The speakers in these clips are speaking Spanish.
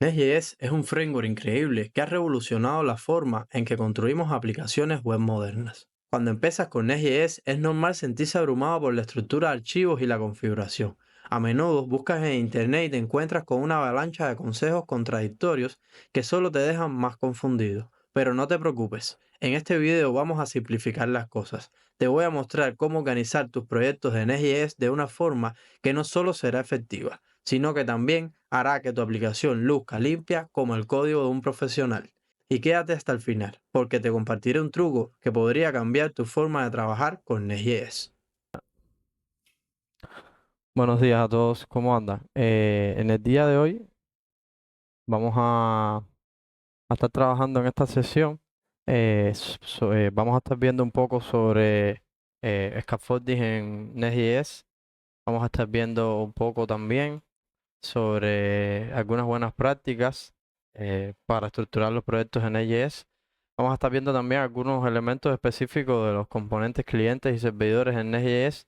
Next.js es un framework increíble que ha revolucionado la forma en que construimos aplicaciones web modernas. Cuando empiezas con Next.js es normal sentirse abrumado por la estructura de archivos y la configuración. A menudo buscas en internet y te encuentras con una avalancha de consejos contradictorios que solo te dejan más confundido. Pero no te preocupes, en este video vamos a simplificar las cosas. Te voy a mostrar cómo organizar tus proyectos de Next.js de una forma que no solo será efectiva, sino que también hará que tu aplicación luzca limpia como el código de un profesional. Y quédate hasta el final, porque te compartiré un truco que podría cambiar tu forma de trabajar con Next.js. Buenos días a todos, ¿cómo andan? En el día de hoy vamos a estar trabajando en esta sesión. Vamos a estar viendo un poco sobre scaffolding en Next.js. Vamos a estar viendo un poco también sobre algunas buenas prácticas para estructurar los proyectos en Next.js. Vamos a estar viendo también algunos elementos específicos de los componentes clientes y servidores en Next.js.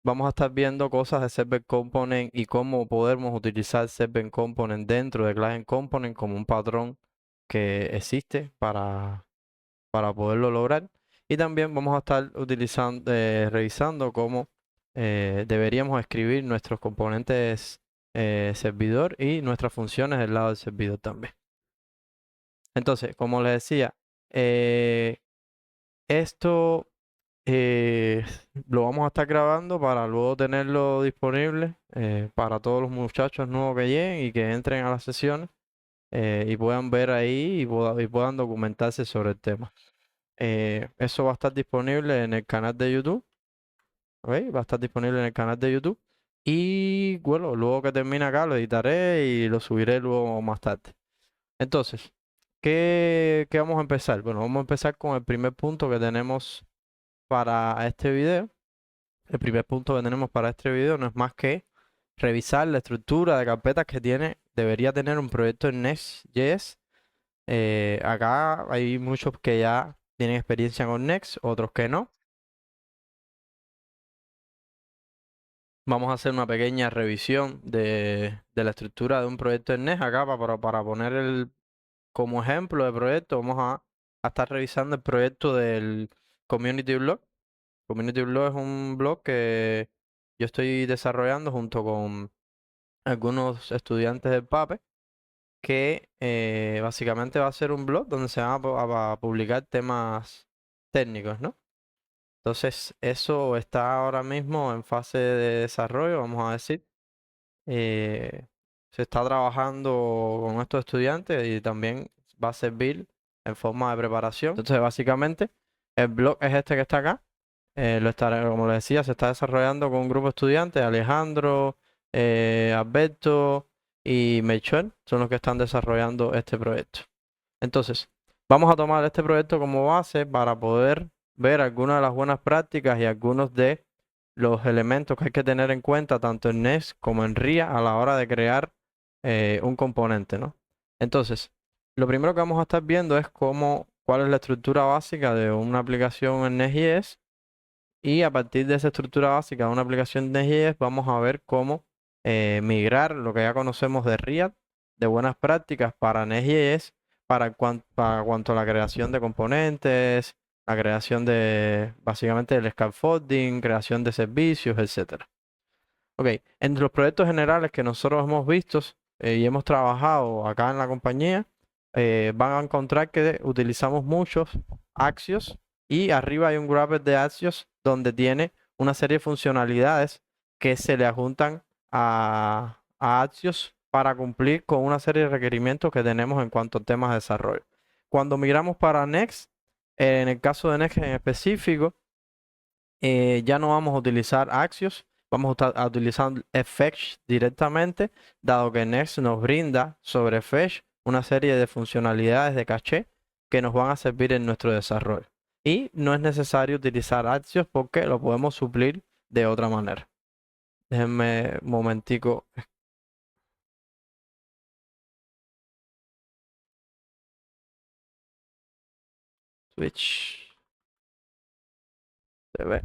Vamos a estar viendo cosas de Server Component y cómo podemos utilizar Server Component dentro de Client Component como un patrón que existe para poderlo lograr. Y también vamos a estar revisando cómo deberíamos escribir nuestros componentes servidor y nuestras funciones del lado del servidor también. Entonces, como les decía, eh, esto eh, lo vamos a estar grabando para luego tenerlo disponible para todos los muchachos nuevos que lleguen y que entren a las sesiones y puedan ver ahí y puedan documentarse sobre el tema. Eso va a estar disponible en el canal de YouTube, ¿ok? Va a estar disponible en el canal de YouTube y bueno, luego que termine acá lo editaré y lo subiré luego más tarde. Entonces, ¿qué vamos a empezar? Bueno, vamos a empezar con el primer punto que tenemos para este video. El primer punto que tenemos para este video no es más que revisar la estructura de carpetas que debería tener un proyecto en Next.js. Acá hay muchos que ya tienen experiencia con Next, otros que no. Vamos a hacer una pequeña revisión de la estructura de un proyecto en Next acá para poner como ejemplo de proyecto. Vamos a estar revisando el proyecto del Community Blog. Community Blog es un blog que yo estoy desarrollando junto con algunos estudiantes del PAPE, que básicamente va a ser un blog donde se van a publicar temas técnicos, ¿no? Entonces, eso está ahora mismo en fase de desarrollo, vamos a decir. Eh, Se está trabajando con estos estudiantes y también va a servir en forma de preparación. Entonces, básicamente, el blog es este que está acá. Como les decía, se está desarrollando con un grupo de estudiantes, Alejandro, Alberto y Melchor, son los que están desarrollando este proyecto. Entonces, vamos a tomar este proyecto como base para poder ver algunas de las buenas prácticas y algunos de los elementos que hay que tener en cuenta tanto en Next como en RIA a la hora de crear un componente, ¿no? Entonces, lo primero que vamos a estar viendo es cuál es la estructura básica de una aplicación en Next.js y a partir de esa estructura básica de una aplicación de Next.js vamos a ver cómo migrar lo que ya conocemos de React, de buenas prácticas para Next.js, para cuanto a la creación de componentes, la creación de básicamente el scaffolding, creación de servicios, etcétera. Ok, entre los proyectos generales que nosotros hemos visto y hemos trabajado acá en la compañía, van a encontrar que utilizamos muchos Axios y arriba hay un wrapper de Axios donde tiene una serie de funcionalidades que se le adjuntan a Axios para cumplir con una serie de requerimientos que tenemos en cuanto a temas de desarrollo. Cuando migramos para Next, en el caso de Next en específico, ya no vamos a utilizar Axios, vamos a estar utilizando Fetch directamente, dado que Next nos brinda sobre Fetch una serie de funcionalidades de caché que nos van a servir en nuestro desarrollo. Y no es necesario utilizar Axios porque lo podemos suplir de otra manera. Déjenme un momentico. Switch. Se ve.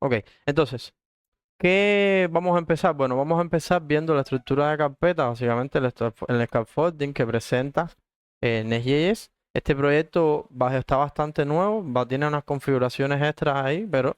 Ok, entonces, ¿qué vamos a empezar? Bueno, vamos a empezar viendo la estructura de carpeta, básicamente el scaffolding que presenta Next.js. Este proyecto está bastante nuevo, tiene unas configuraciones extras ahí, pero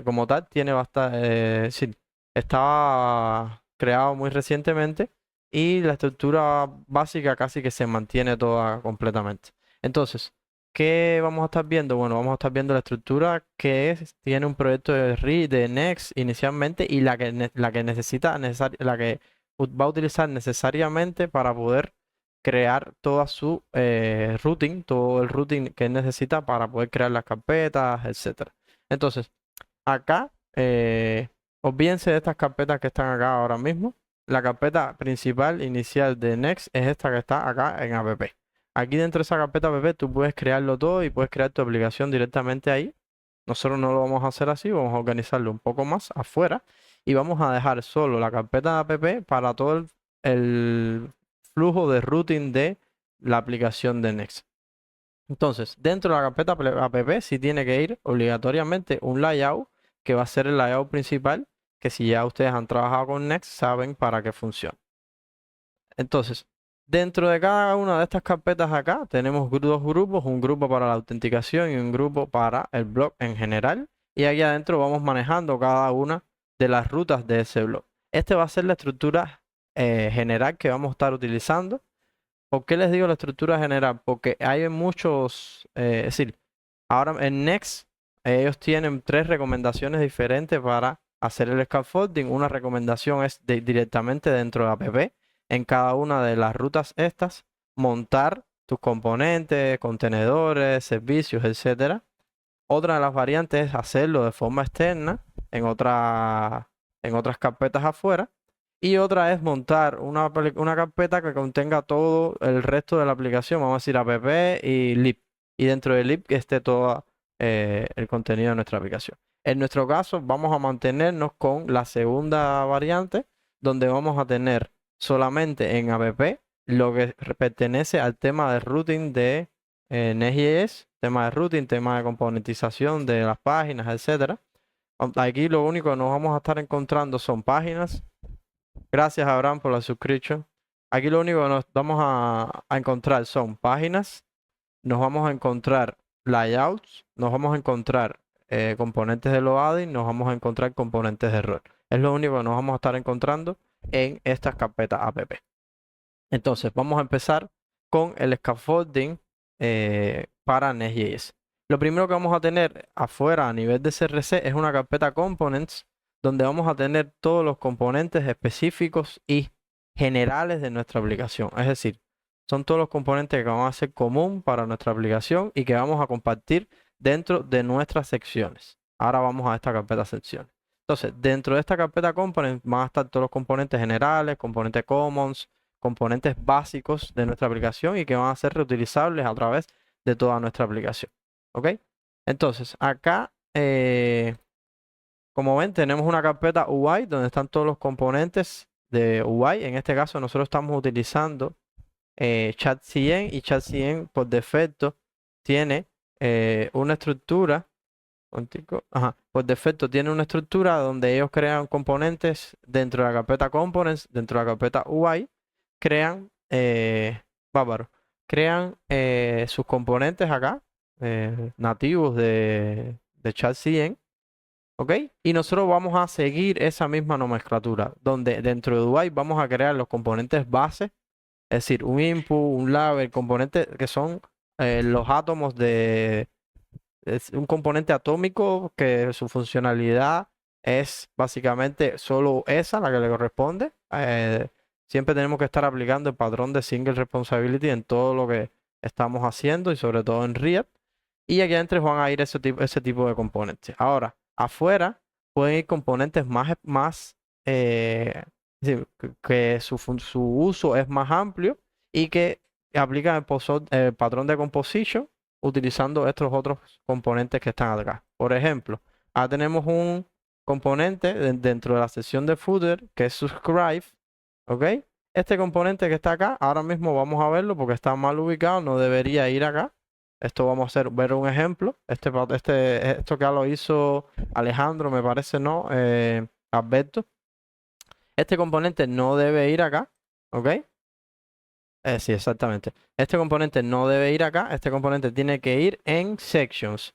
como tal tiene bastante, sí, estaba creado muy recientemente y la estructura básica casi que se mantiene toda completamente. Entonces, ¿qué vamos a estar viendo? Bueno, vamos a estar viendo la estructura tiene un proyecto de Next inicialmente y la que la que va a utilizar necesariamente para poder crear toda su routing, todo el routing que necesita para poder crear las carpetas, etcétera. Entonces, acá, olvídense de estas carpetas que están acá ahora mismo. La carpeta principal inicial de Next es esta que está acá en app. Aquí dentro de esa carpeta app tú puedes crearlo todo y puedes crear tu aplicación directamente ahí. Nosotros no lo vamos a hacer así, vamos a organizarlo un poco más afuera y vamos a dejar solo la carpeta de app para todo el flujo de routing de la aplicación de Next. Entonces, dentro de la carpeta app sí tiene que ir obligatoriamente un layout que va a ser el layout principal, que si ya ustedes han trabajado con Next saben para qué funciona. Entonces, dentro de cada una de estas carpetas acá tenemos dos grupos, un grupo para la autenticación y un grupo para el blog en general. Y aquí adentro vamos manejando cada una de las rutas de ese blog. Este va a ser la estructura general que vamos a estar utilizando. ¿Por qué les digo la estructura general? Porque hay muchos, es decir, ahora en Next ellos tienen tres recomendaciones diferentes para hacer el scaffolding. Una recomendación es directamente dentro de app, en cada una de las rutas estas, montar tus componentes, contenedores, servicios, etcétera. Otra de las variantes es hacerlo de forma externa en otras carpetas afuera. Y otra es montar una carpeta que contenga todo el resto de la aplicación, vamos a decir app y lib. Y dentro de lib que esté todo el contenido de nuestra aplicación. En nuestro caso, vamos a mantenernos con la segunda variante, donde vamos a tener solamente en app lo que pertenece al tema de routing de Next.js, tema de routing, tema de componentización de las páginas, etcétera. Aquí lo único que nos vamos a estar encontrando son páginas. Gracias, Abraham, por la suscripción. Aquí lo único que nos vamos a encontrar son páginas, nos vamos a encontrar layouts, nos vamos a encontrar componentes de loading, nos vamos a encontrar componentes de error. Es lo único que nos vamos a estar encontrando en estas carpetas app. Entonces, vamos a empezar con el scaffolding para Next.js. Lo primero que vamos a tener afuera a nivel de CRC es una carpeta components donde vamos a tener todos los componentes específicos y generales de nuestra aplicación. Es decir, son todos los componentes que van a ser común para nuestra aplicación y que vamos a compartir dentro de nuestras secciones. Ahora vamos a esta carpeta secciones. Entonces, dentro de esta carpeta components van a estar todos los componentes generales, componentes commons, componentes básicos de nuestra aplicación y que van a ser reutilizables a través de toda nuestra aplicación. ¿Ok? Entonces, acá, como ven, tenemos una carpeta UI donde están todos los componentes de UI. En este caso, nosotros estamos utilizando ChatCN y ChatCN por defecto tiene una estructura. Por defecto tiene una estructura donde ellos crean componentes dentro de la carpeta components, dentro de la carpeta UI, crean, bárbaro, crean sus componentes acá, nativos de ChatCN, ¿ok? Y nosotros vamos a seguir esa misma nomenclatura, donde dentro de UI vamos a crear los componentes base, es decir, un input, un label, componentes que son los átomos es un componente atómico que su funcionalidad es básicamente solo esa, la que le corresponde. Siempre tenemos que estar aplicando el patrón de single responsibility en todo lo que estamos haciendo y sobre todo en React. Y aquí adentro van a ir ese tipo de componentes. Ahora, afuera pueden ir componentes más es decir, que su uso es más amplio y que aplican el patrón de composition utilizando estos otros componentes que están acá. Por ejemplo, ahora tenemos un componente dentro de la sección de footer que es subscribe, ¿ok? Este componente que está acá, ahora mismo vamos a verlo porque está mal ubicado, no debería ir acá. Esto vamos a ver un ejemplo. Esto que ya lo hizo Alejandro, me parece, ¿no? Alberto. Este componente no debe ir acá, ¿ok? Sí, exactamente. Este componente no debe ir acá. Este componente tiene que ir en sections.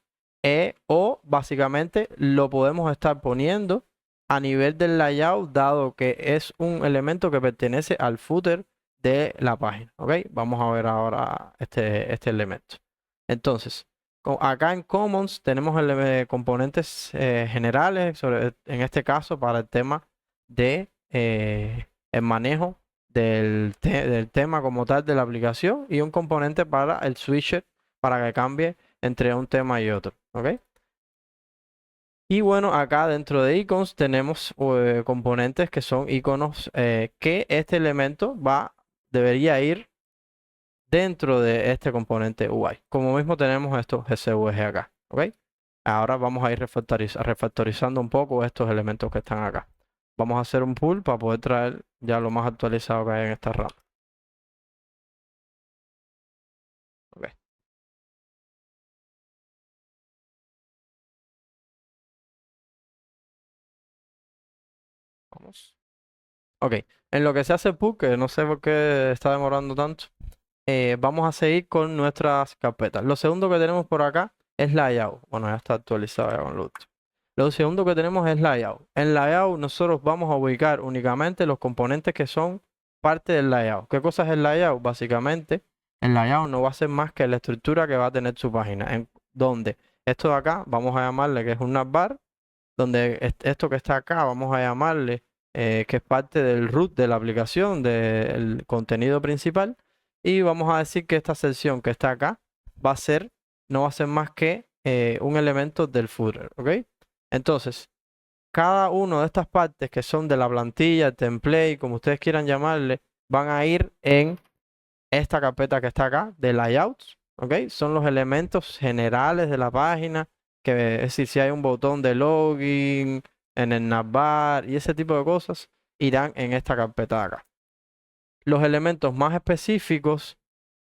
O básicamente lo podemos estar poniendo a nivel del layout, dado que es un elemento que pertenece al footer de la página, ¿ok? Vamos a ver ahora este elemento. Entonces, acá en Commons tenemos componentes generales, en este caso para el tema de el manejo del tema como tal de la aplicación, y un componente para el switcher para que cambie entre un tema y otro, ¿ok? Y bueno, acá dentro de icons tenemos componentes que son iconos que este elemento debería ir dentro de este componente UI. Como mismo tenemos estos SVG acá, ¿ok? Ahora vamos a ir refactorizando un poco estos elementos que están acá. Vamos a hacer un pull para poder traer ya lo más actualizado que hay en esta rama. Ok. Vamos. Ok, en lo que se hace pull, que no sé por qué está demorando tanto, vamos a seguir con nuestras carpetas. Lo segundo que tenemos por acá es layout. Bueno, ya está actualizado ya con lo último. Lo segundo que tenemos es layout. En layout nosotros vamos a ubicar únicamente los componentes que son parte del layout. ¿Qué cosa es el layout? Básicamente, el layout no va a ser más que la estructura que va a tener su página. En donde esto de acá vamos a llamarle que es un navbar, donde esto que está acá vamos a llamarle que es parte del root de la aplicación, del contenido principal, y vamos a decir que esta sección que está acá no va a ser más que un elemento del footer, ¿ok? Entonces, cada una de estas partes que son de la plantilla, el template, como ustedes quieran llamarle, van a ir en esta carpeta que está acá de layouts, ¿ok? Son los elementos generales de la página, que es decir, si hay un botón de login en el navbar y ese tipo de cosas, irán en esta carpeta de acá. Los elementos más específicos,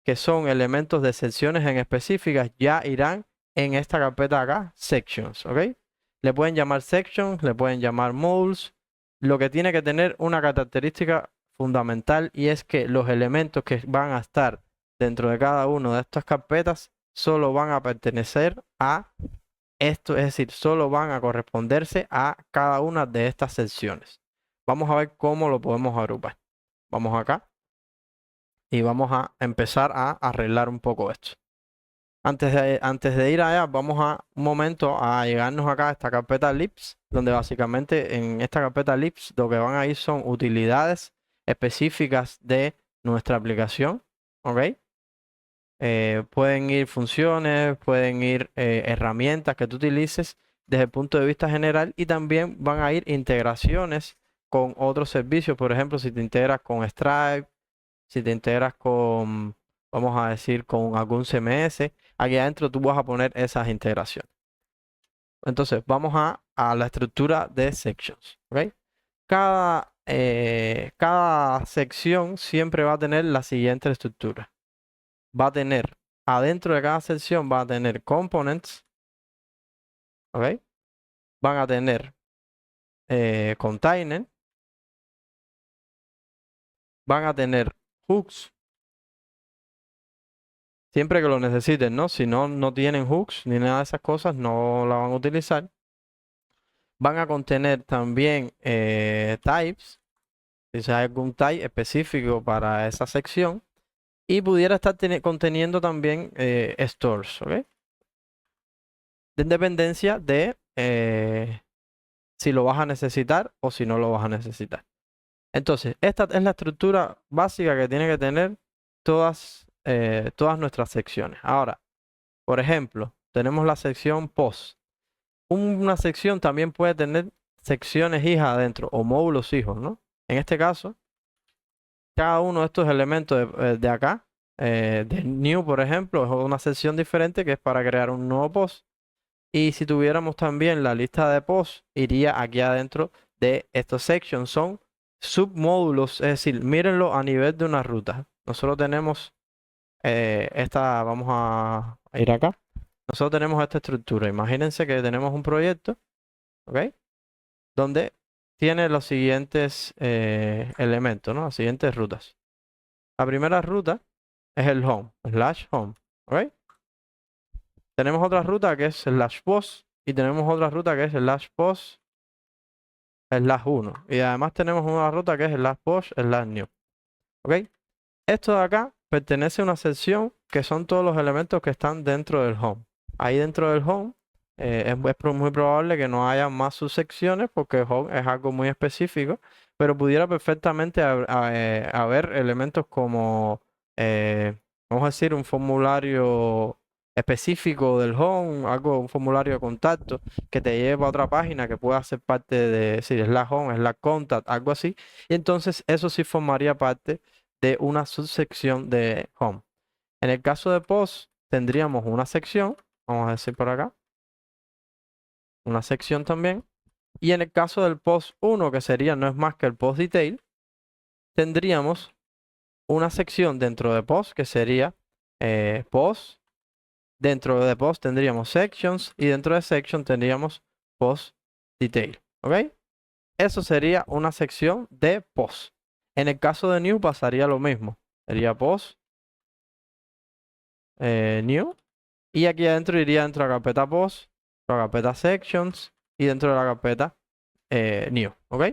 que son elementos de secciones en específicas, ya irán en esta carpeta de acá, sections, ¿ok? Le pueden llamar sections, le pueden llamar modules. Lo que tiene que tener una característica fundamental, y es que los elementos que van a estar dentro de cada una de estas carpetas solo van a pertenecer a esto, es decir, solo van a corresponderse a cada una de estas secciones. Vamos a ver cómo lo podemos agrupar. Vamos acá y vamos a empezar a arreglar un poco esto. Antes de ir allá, vamos a un momento a llegarnos acá a esta carpeta libs, donde básicamente en esta carpeta libs lo que van a ir son utilidades específicas de nuestra aplicación, ¿ok? Pueden ir funciones, pueden ir herramientas que tú utilices desde el punto de vista general, y también van a ir integraciones con otros servicios. Por ejemplo, si te integras con Stripe, si te integras con, vamos a decir, con algún CMS, aquí adentro tú vas a poner esas integraciones. Entonces, vamos a la estructura de sections, ¿ok? Cada sección siempre va a tener la siguiente estructura. Va a tener, adentro de cada sección va a tener components, ¿ok? Van a tener container, van a tener hooks, siempre que lo necesiten, ¿no? Si no, no tienen hooks ni nada de esas cosas, no la van a utilizar. Van a contener también types, si hay algún type específico para esa sección. Y pudiera estar conteniendo también stores, ¿ok? De dependencia de si lo vas a necesitar o si no lo vas a necesitar. Entonces, esta es la estructura básica que tiene que tener todas nuestras secciones. Ahora, por ejemplo, tenemos la sección post. Una sección también puede tener secciones hijas adentro o módulos hijos, ¿no? En este caso, cada uno de estos elementos de acá, de new, por ejemplo, es una sección diferente que es para crear un nuevo post. Y si tuviéramos también la lista de posts, iría aquí adentro de estos sections. Son submódulos, es decir, mírenlo a nivel de una ruta. Nosotros tenemos vamos a ir acá. Nosotros tenemos esta estructura. Imagínense que tenemos un proyecto, ¿ok? Donde tiene los siguientes elementos, ¿no? Las siguientes rutas. La primera ruta es el home, /home, ¿ok? Tenemos otra ruta que es /post y tenemos otra ruta que es /post /1. Y además tenemos una ruta que es /post/new, ¿ok? Esto de acá pertenece a una sección que son todos los elementos que están dentro del home. Ahí dentro del home muy probable que no haya más subsecciones porque el home es algo muy específico, pero pudiera perfectamente haber elementos como, vamos a decir, un formulario específico del home, un formulario de contacto que te lleve a otra página que pueda ser parte de, si es la home, es la contact, algo así. Y entonces eso sí formaría parte de una subsección de home. En el caso de post, tendríamos una sección, vamos a decir por acá, una sección también. Y en el caso del post 1, que sería no es más que el post detail, tendríamos una sección dentro de post que sería post. Dentro de post tendríamos sections y dentro de section tendríamos post detail. ¿Ok? Eso sería una sección de post. En el caso de new pasaría lo mismo. Sería post new. Y aquí adentro iría dentro de la carpeta post, la carpeta sections y dentro de la carpeta new. ¿Ok?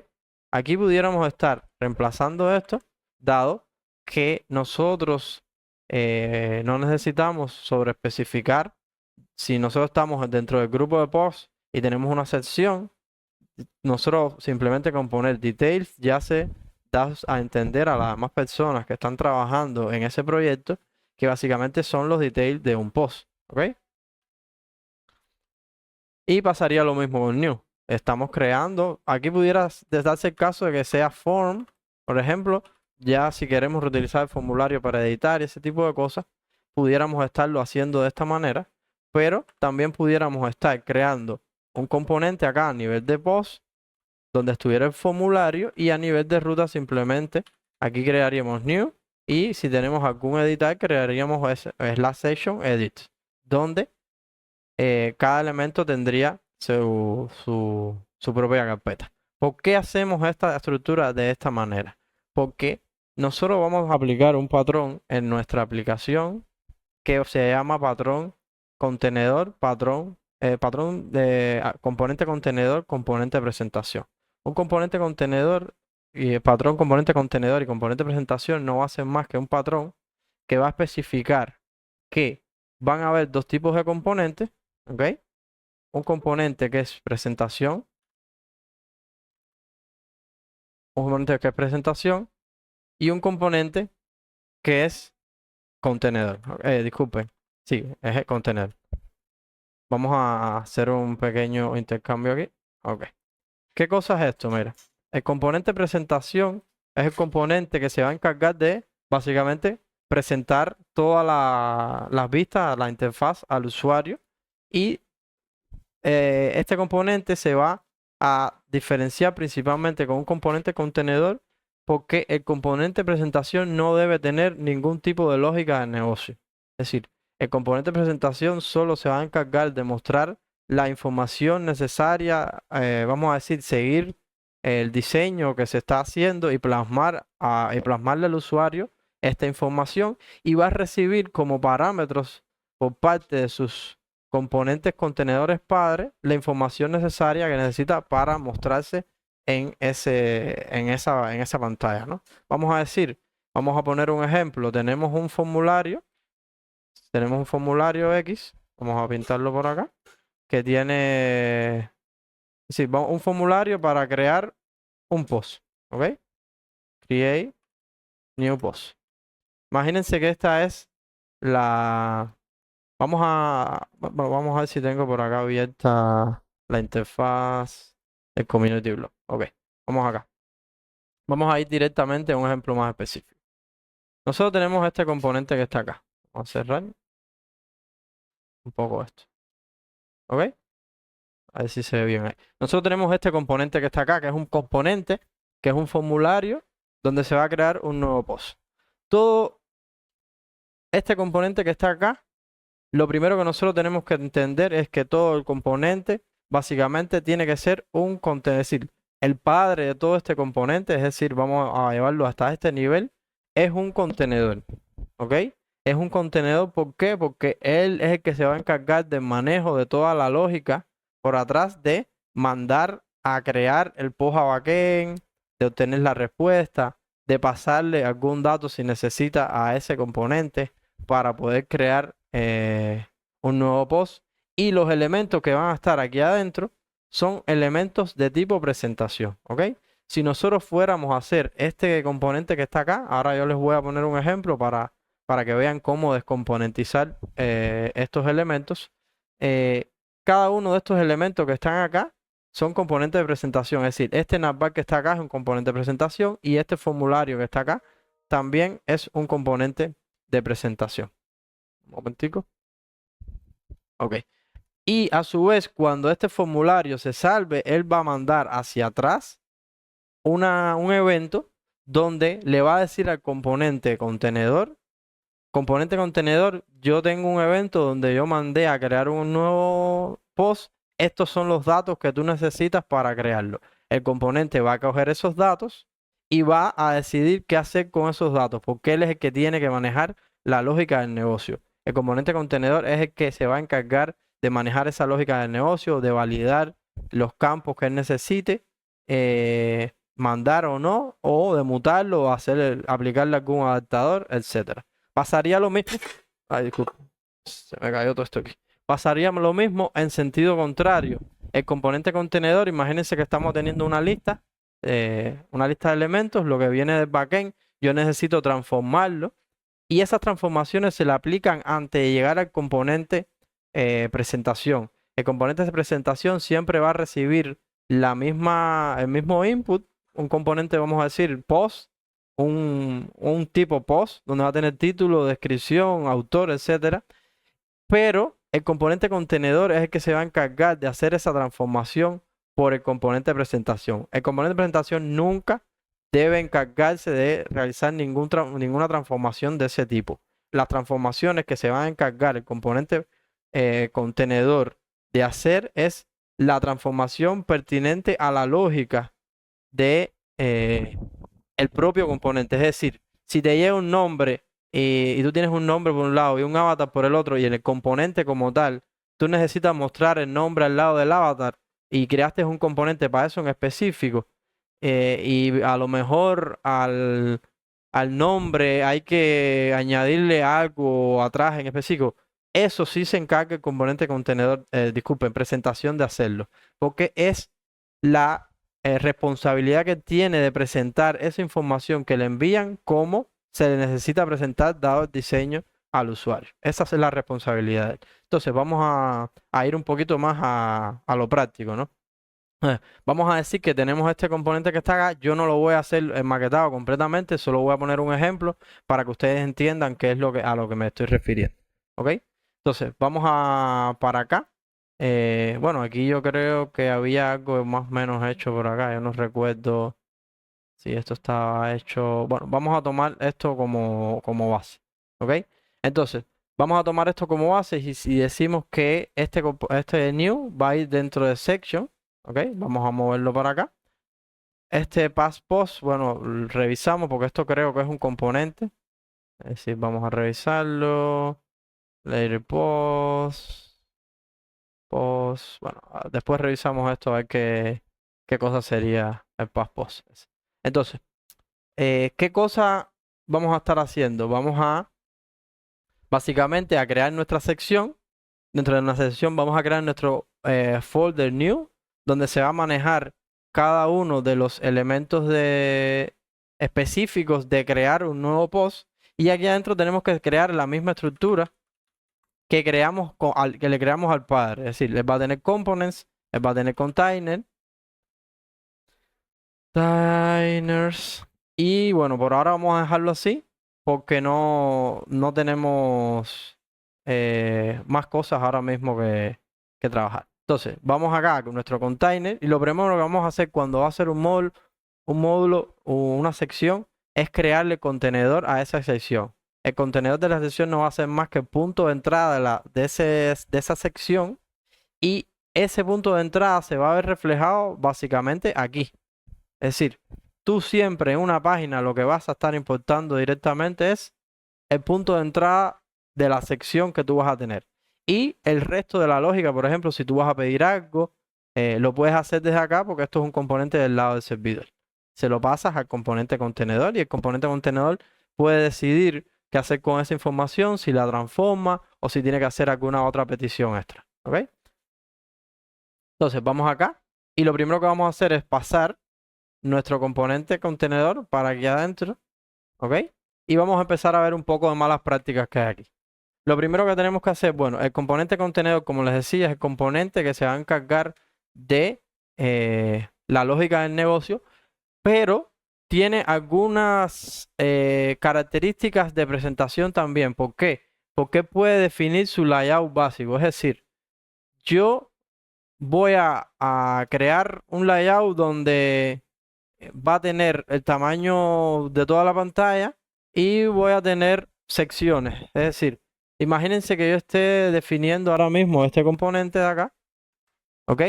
Aquí pudiéramos estar reemplazando esto, dado que nosotros no necesitamos sobreespecificar. Si nosotros estamos dentro del grupo de post y tenemos una sección, nosotros simplemente con poner details ya se da a entender a las demás personas que están trabajando en ese proyecto que básicamente son los details de un post, ¿ok? Y pasaría lo mismo con new. Estamos creando, aquí pudiera darse el caso de que sea form, por ejemplo, ya si queremos reutilizar el formulario para editar y ese tipo de cosas, pudiéramos estarlo haciendo de esta manera, pero también pudiéramos estar creando un componente acá a nivel de post donde estuviera el formulario y a nivel de ruta simplemente aquí crearíamos new y si tenemos algún editar crearíamos /section edit donde cada elemento tendría su propia carpeta. ¿Por qué hacemos esta estructura de esta manera? Porque nosotros vamos a aplicar un patrón en nuestra aplicación que se llama patrón contenedor, patrón de componente contenedor, componente presentación. Un componente contenedor y patrón componente contenedor y componente presentación no va a ser más que un patrón que va a especificar que van a haber dos tipos de componentes, ¿ok? Un componente que es presentación, un componente que es presentación y un componente que es contenedor. Disculpen, sí, es el contenedor. Vamos a hacer un pequeño intercambio aquí. Ok. ¿Qué cosa es esto? Mira, el componente presentación es el componente que se va a encargar de, básicamente, presentar todas las vistas, la interfaz al usuario. Y este componente se va a diferenciar principalmente con un componente contenedor porque el componente presentación no debe tener ningún tipo de lógica de negocio. Es decir, el componente presentación solo se va a encargar de mostrar la información necesaria, vamos a decir, seguir el diseño que se está haciendo y plasmarle al usuario esta información y va a recibir como parámetros por parte de sus componentes contenedores padre la información necesaria que necesita para mostrarse en esa pantalla, ¿no? Vamos a decir, vamos a poner un ejemplo, tenemos un formulario X, vamos a pintarlo por acá, que tiene, sí, un formulario para crear un post, ¿ok? Create new post. Imagínense que esta es la... Vamos a ver si tengo por acá abierta la interfaz del Community Blog. Ok, vamos acá. Vamos a ir directamente a un ejemplo más específico. Nosotros tenemos este componente que está acá. Vamos a cerrar un poco esto. ¿Ok? A ver si se ve bien ahí. Nosotros tenemos este componente que está acá, que es un componente, que es un formulario, donde se va a crear un nuevo post. Todo este componente que está acá, lo primero que nosotros tenemos que entender es que todo el componente básicamente tiene que ser un contenedor, es decir, el padre de todo este componente, es decir, vamos a llevarlo hasta este nivel, es un contenedor, ¿ok? Es un contenedor, ¿por qué? Porque él es el que se va a encargar del manejo de toda la lógica por atrás de mandar a crear el post a backend, de obtener la respuesta, de pasarle algún dato si necesita a ese componente para poder crear un nuevo post. Y los elementos que van a estar aquí adentro son elementos de tipo presentación, ¿ok? Si nosotros fuéramos a hacer este componente que está acá, ahora yo les voy a poner un ejemplo para que vean cómo descomponentizar estos elementos. Cada uno de estos elementos que están acá son componentes de presentación, es decir, este navbar que está acá es un componente de presentación y este formulario que está acá también es un componente de presentación. Un momentico. Ok. Y a su vez, cuando este formulario se salve, él va a mandar hacia atrás un evento donde le va a decir al componente contenedor, yo tengo un evento donde yo mandé a crear un nuevo post. Estos son los datos que tú necesitas para crearlo. El componente va a coger esos datos y va a decidir qué hacer con esos datos, porque él es el que tiene que manejar la lógica del negocio. El componente contenedor es el que se va a encargar de manejar esa lógica del negocio, de validar los campos que él necesite, mandar o no, o de mutarlo, o aplicarle algún adaptador, etcétera. Pasaría lo mismo. Ay, disculpa. Se me cayó todo esto aquí. Pasaría lo mismo en sentido contrario. El componente contenedor, imagínense que estamos teniendo una lista de elementos, lo que viene del backend, yo necesito transformarlo y esas transformaciones se le aplican antes de llegar al componente presentación. El componente de presentación siempre va a recibir el mismo input, un componente, vamos a decir, post, un tipo post, donde va a tener título, descripción, autor, etcétera. Pero el componente contenedor es el que se va a encargar de hacer esa transformación por el componente de presentación. El componente de presentación nunca debe encargarse de realizar ninguna transformación de ese tipo. Las transformaciones que se van a encargar el componente contenedor de hacer es la transformación pertinente a la lógica de el propio componente. Es decir, si te llega un nombre y tú tienes un nombre por un lado y un avatar por el otro, y en el componente como tal, tú necesitas mostrar el nombre al lado del avatar y creaste un componente para eso en específico, y a lo mejor al nombre hay que añadirle algo atrás en específico. Eso sí se encarga el componente contenedor, disculpen, presentación de hacerlo, porque es la responsabilidad que tiene de presentar esa información que le envían como se le necesita presentar dado el diseño al usuario. Esa es la responsabilidad de él. Entonces vamos a ir un poquito más a lo práctico, ¿no? Vamos a decir que tenemos este componente que está acá. Yo no lo voy a hacer maquetado completamente, solo voy a poner un ejemplo para que ustedes entiendan qué es a lo que me estoy refiriendo. ¿Ok? Entonces, vamos para acá. Bueno, aquí yo creo que había algo más o menos hecho por acá. Yo no recuerdo si esto estaba hecho. Bueno, vamos a tomar esto como base. ¿Ok? Entonces, vamos a tomar esto como base y si decimos que este new va a ir dentro de section. ¿Ok? Vamos a moverlo para acá. Este pass post, bueno, revisamos porque esto creo que es un componente. Es decir, vamos a revisarlo. Later post. Bueno, después revisamos esto a ver qué cosa sería el pass post. Entonces, ¿qué cosa vamos a estar haciendo? Vamos básicamente a crear nuestra sección. Dentro de nuestra sección vamos a crear nuestro folder new, donde se va a manejar cada uno de los elementos específicos de crear un nuevo post. Y aquí adentro tenemos que crear la misma estructura que le creamos al padre. Es decir, él va a tener components, él va a tener containers. Y bueno, por ahora vamos a dejarlo así porque no tenemos más cosas ahora mismo que trabajar. Entonces, vamos acá con nuestro container y lo primero que vamos a hacer cuando va a ser un módulo o una sección es crearle contenedor a esa sección. el contenedor de la sección no va a ser más que el punto de entrada de esa sección, y ese punto de entrada se va a ver reflejado básicamente aquí. Es decir, tú siempre en una página lo que vas a estar importando directamente es el punto de entrada de la sección que tú vas a tener. Y el resto de la lógica, por ejemplo, si tú vas a pedir algo, lo puedes hacer desde acá porque esto es un componente del lado del servidor. Se lo pasas al componente contenedor y el componente contenedor puede decidir qué hacer con esa información, si la transforma o si tiene que hacer alguna otra petición extra. ¿Ok? Entonces vamos acá y lo primero que vamos a hacer es pasar nuestro componente contenedor para aquí adentro. ¿Ok? Y vamos a empezar a ver un poco de malas prácticas que hay aquí. Lo primero que tenemos que hacer, bueno, el componente contenedor, como les decía, es el componente que se va a encargar de la lógica del negocio, pero tiene algunas características de presentación también. ¿Por qué? Porque puede definir su layout básico. Es decir, yo voy a crear un layout donde va a tener el tamaño de toda la pantalla y voy a tener secciones. Es decir, imagínense que yo esté definiendo ahora mismo este componente de acá. ¿Ok?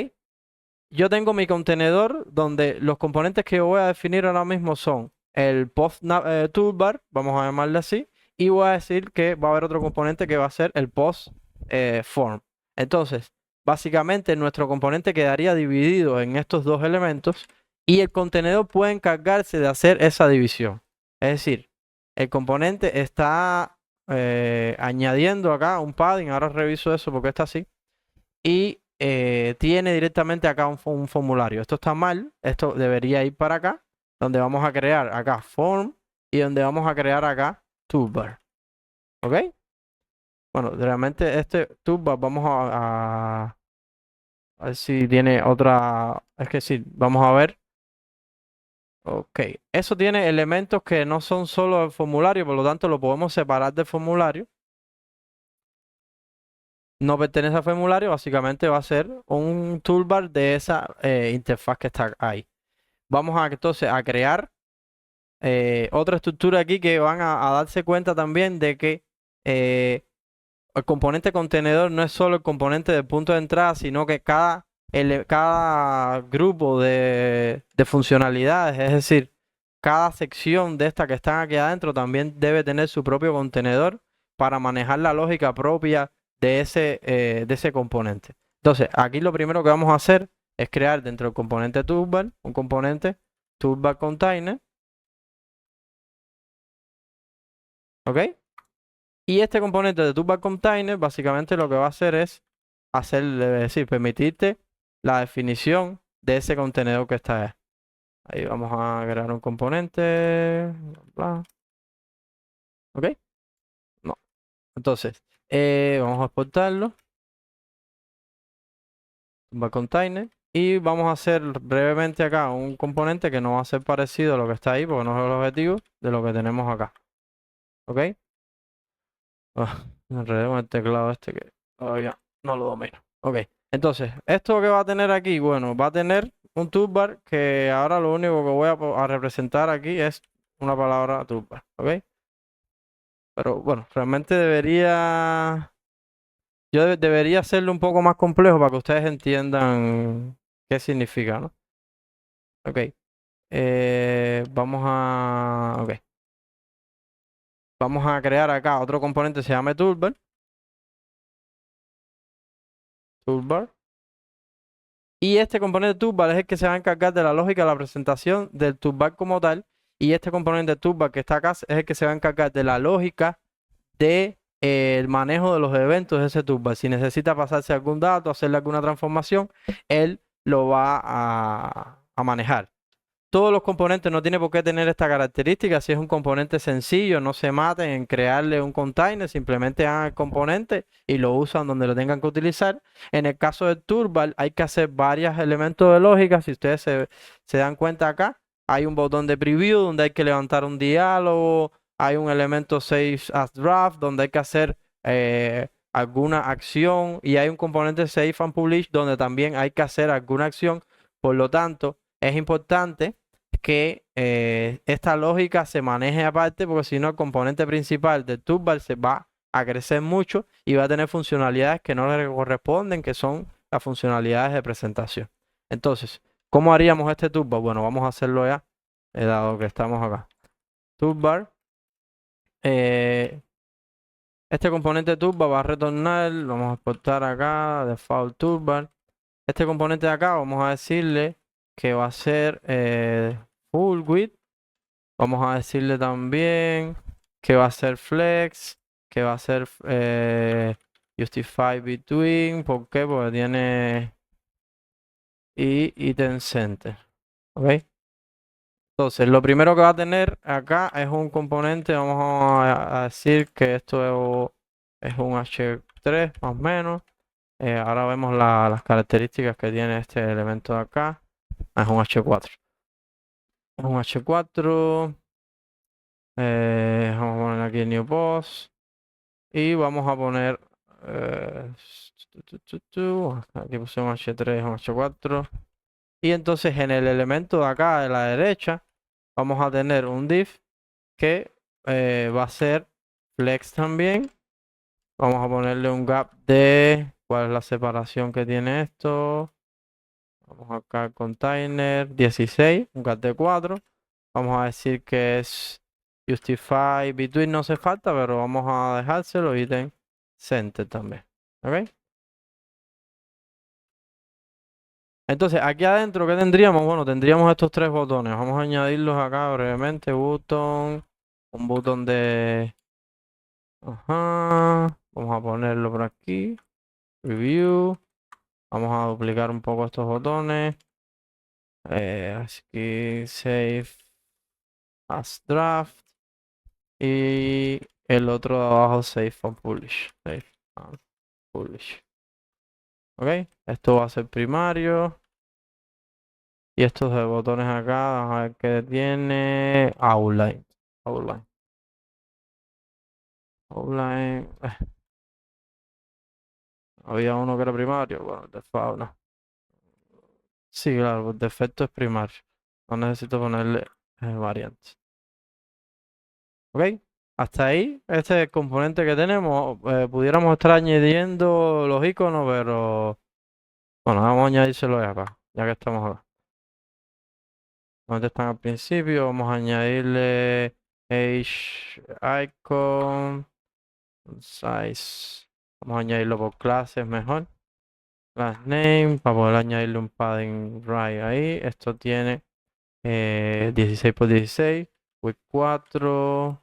Yo tengo mi contenedor donde los componentes que yo voy a definir ahora mismo son el post toolbar, vamos a llamarle así, y voy a decir que va a haber otro componente que va a ser el post form. Entonces, básicamente nuestro componente quedaría dividido en estos dos elementos y el contenedor puede encargarse de hacer esa división. Es decir, el componente está añadiendo acá un padding, ahora reviso eso porque está así, y tiene directamente acá un formulario. Esto está mal, esto debería ir para acá, donde vamos a crear acá form y donde vamos a crear acá toolbar. ¿Ok? Bueno, realmente este toolbar vamos a ver si tiene otra. Es que sí, vamos a ver. Ok, eso tiene elementos que no son solo el formulario, por lo tanto lo podemos separar del formulario. No pertenece al formulario, básicamente va a ser un toolbar de esa interfaz que está ahí. Vamos a entonces a crear otra estructura aquí que van a darse cuenta también de que el componente contenedor no es solo el componente del punto de entrada, sino que cada grupo de funcionalidades, es decir, cada sección de esta que están aquí adentro también debe tener su propio contenedor para manejar la lógica propia de ese componente. Entonces, aquí lo primero que vamos a hacer es crear dentro del componente toolbar un componente toolbar container. ¿Ok? Y este componente de toolbar container básicamente lo que va a hacer es decir, permitirte la definición de ese contenedor que está ahí. Ahí vamos a crear un componente. Bla. ¿Ok? No. Entonces, vamos a exportarlo. Toolbar container. Y vamos a hacer brevemente acá un componente que no va a ser parecido a lo que está ahí, porque no es el objetivo de lo que tenemos acá. ¿Ok? Me enredé con el teclado este que todavía no lo domino. Ok, entonces, ¿esto que va a tener aquí? Bueno, va a tener un toolbar que ahora lo único que voy a representar aquí es una palabra toolbar, ¿ok? Pero bueno, realmente debería hacerlo un poco más complejo para que ustedes entiendan qué significa, ¿no? Ok, vamos a crear acá otro componente que se llama toolbar. Y este componente toolbar es el que se va a encargar de la lógica de la presentación del toolbar como tal. Y este componente toolbar que está acá es el que se va a encargar de la lógica de el manejo de los eventos de ese toolbar. Si necesita pasarse algún dato, hacerle alguna transformación, él lo va a manejar. Todos los componentes no tienen por qué tener esta característica. Si es un componente sencillo, no se maten en crearle un container, simplemente hagan el componente y lo usan donde lo tengan que utilizar. En el caso del toolbar hay que hacer varios elementos de lógica. Si ustedes se dan cuenta acá, hay un botón de preview donde hay que levantar un diálogo, hay un elemento save as draft donde hay que hacer alguna acción y hay un componente save and publish donde también hay que hacer alguna acción. Por lo tanto, es importante que esta lógica se maneje aparte, porque si no el componente principal del toolbar se va a crecer mucho y va a tener funcionalidades que no le corresponden, que son las funcionalidades de presentación. Entonces, ¿cómo haríamos este toolbar? Bueno, vamos a hacerlo ya, dado que estamos acá. Toolbar. Este componente toolbar va a retornar, vamos a exportar acá, default toolbar. Este componente de acá vamos a decirle que va a ser full width. Vamos a decirle también que va a ser flex, que va a ser justify between. ¿Por qué? Porque tiene item center. ¿Ok? Entonces, lo primero que va a tener acá es un componente, vamos a decir que esto es un H3 más o menos. Ahora vemos las características que tiene este elemento de acá. Es un H4. Es un H4. Vamos a poner aquí new post. Y vamos a poner... aquí puse un H3, un H4. Y entonces en el elemento de acá de la derecha vamos a tener un div que va a ser flex también. Vamos a ponerle un gap de... ¿Cuál es la separación que tiene esto? Vamos acá al container 16, un gap de 4. Vamos a decir que es justify between, no hace falta, pero vamos a dejárselo item center también. ¿Ok? Entonces, aquí adentro, ¿qué tendríamos? Bueno, tendríamos estos tres botones. Vamos a añadirlos acá brevemente. Button, un botón de... Ajá. Vamos a ponerlo por aquí. Review. Vamos a duplicar un poco estos botones. Así que save as draft. Y el otro de abajo save and publish. Save and publish. Ok. Esto va a ser primario. Y estos de botones acá, vamos a ver qué tiene. Outline. Outline. Outline. Había uno que era primario. Bueno, default no. Sí, claro, por defecto es primario. No necesito ponerle variantes. ¿Ok? Hasta ahí, este es el componente que tenemos. Pudiéramos estar añadiendo los iconos, pero bueno, vamos a añadírselo ya acá, ya que estamos acá. Donde están al principio, vamos a añadirle age icon, size. Vamos a añadirlo por clases mejor. Class name, para poder añadirle un padding right ahí. Esto tiene 16 por 16, width 4,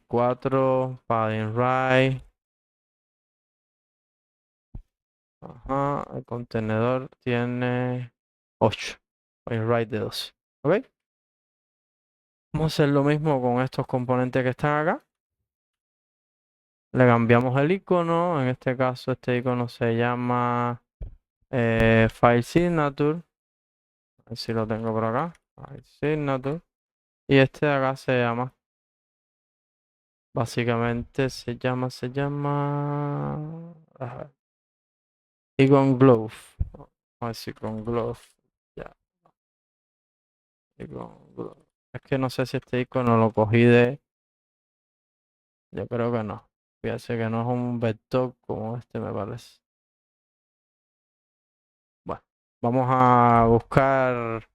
4, padding right. Ajá, el contenedor tiene 8. Padding right de 12. ¿Ok? Vamos a hacer lo mismo con estos componentes que están acá. Le cambiamos el icono. En este caso, este icono se llama File Signature. A ver si lo tengo por acá. File Signature. Y este de acá se llama. Básicamente se llama. A ver, Icon Glove. A ver si con Glove. Ya. Icon Glove. Es que no sé si este icono lo cogí de. Yo creo que no. Fíjate que no es un vector como este, me parece. Bueno, vamos a buscar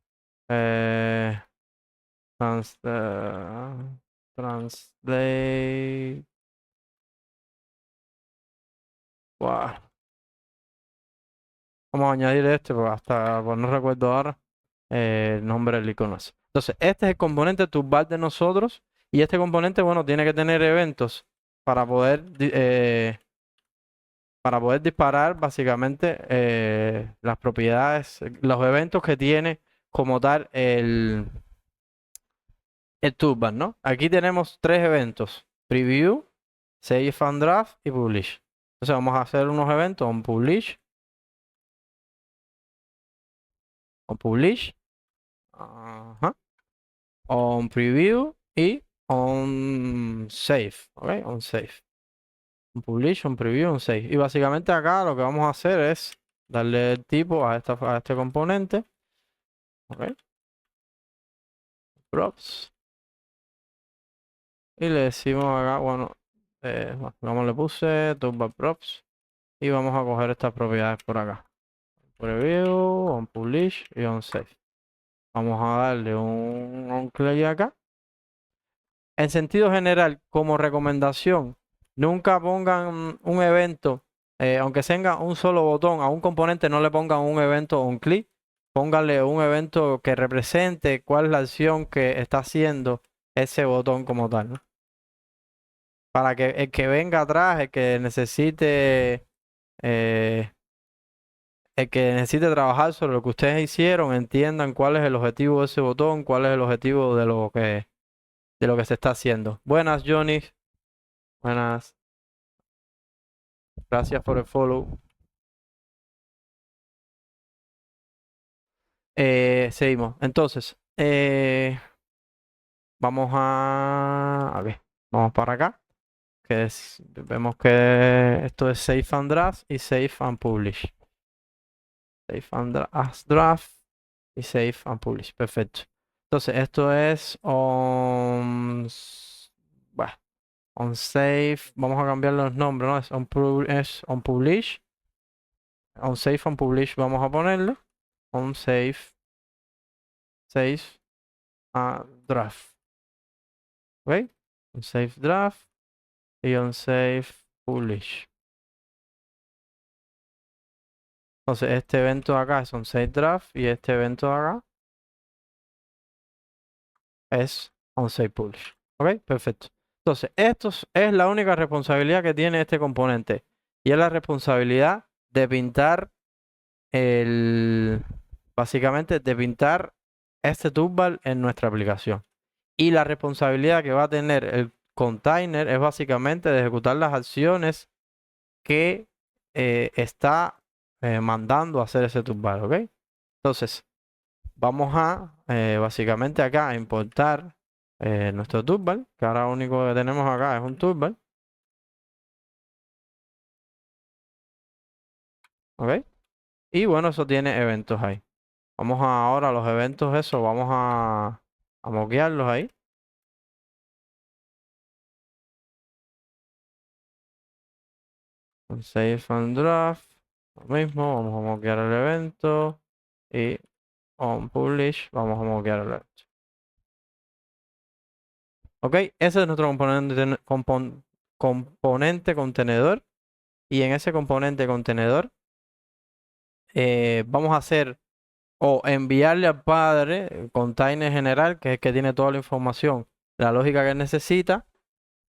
translate. Buah. Vamos a añadir este, porque hasta pues no recuerdo ahora el nombre del icono ese. Entonces, este es el componente toolbar de nosotros. Y este componente, bueno, tiene que tener eventos para poder disparar básicamente las propiedades, los eventos que tiene como tal el toolbar, ¿no? Aquí tenemos tres eventos: preview, save and draft y publish. Entonces vamos a hacer unos eventos on publish, ajá, on preview y on save, ¿ok? On save. Un publish, un preview, un save. Y básicamente acá lo que vamos a hacer es darle el tipo a este componente. ¿Ok? props. Y le decimos acá, bueno, vamos, le puse toolbar props. Y vamos a coger estas propiedades por acá. Preview, on publish y on save. Vamos a darle un clic acá. En sentido general, como recomendación, nunca pongan un evento, aunque tenga un solo botón, a un componente no le pongan un evento o un clic. Pónganle un evento que represente cuál es la acción que está haciendo ese botón como tal, ¿no? Para que el que venga atrás, eh, el que necesite trabajar sobre lo que ustedes hicieron, entiendan cuál es el objetivo de ese botón, cuál es el objetivo de lo que se está haciendo. Buenas, Johnny. Buenas. Gracias por el follow. Seguimos. Entonces, vamos a ver. Vamos para acá. Vemos que esto es Save and Draft y Save and Publish. Save and Draft y Save and Publish. Perfecto. Entonces, esto es bueno, on Save. Vamos a cambiar los nombres, ¿no? Es on Publish. On Save and Publish vamos a ponerlo. On Save. Save a Draft. ¿Ok? On Save Draft y on Save Publish. Entonces, este evento de acá es on Save Draft y este evento de acá es on Save Publish. ¿Ok? Perfecto. Entonces, esto es la única responsabilidad que tiene este componente. Y es la responsabilidad de pintar básicamente de pintar este toolbar en nuestra aplicación. Y la responsabilidad que va a tener el container es básicamente de ejecutar las acciones que está mandando a hacer ese toolbar, ¿ok? Entonces, vamos a básicamente acá a importar nuestro toolbar, que ahora lo único que tenemos acá es un toolbar, ¿ok? Y bueno, eso tiene eventos ahí. Vamos ahora a los eventos, eso, vamos a moquearlos ahí. Save and Draft, lo mismo, vamos a moquear el evento. Y on Publish, vamos a moquear el evento. Ok, ese es nuestro componente contenedor. Y en ese componente contenedor vamos a hacer o enviarle al padre el container general, que es el que tiene toda la información, la lógica que necesita.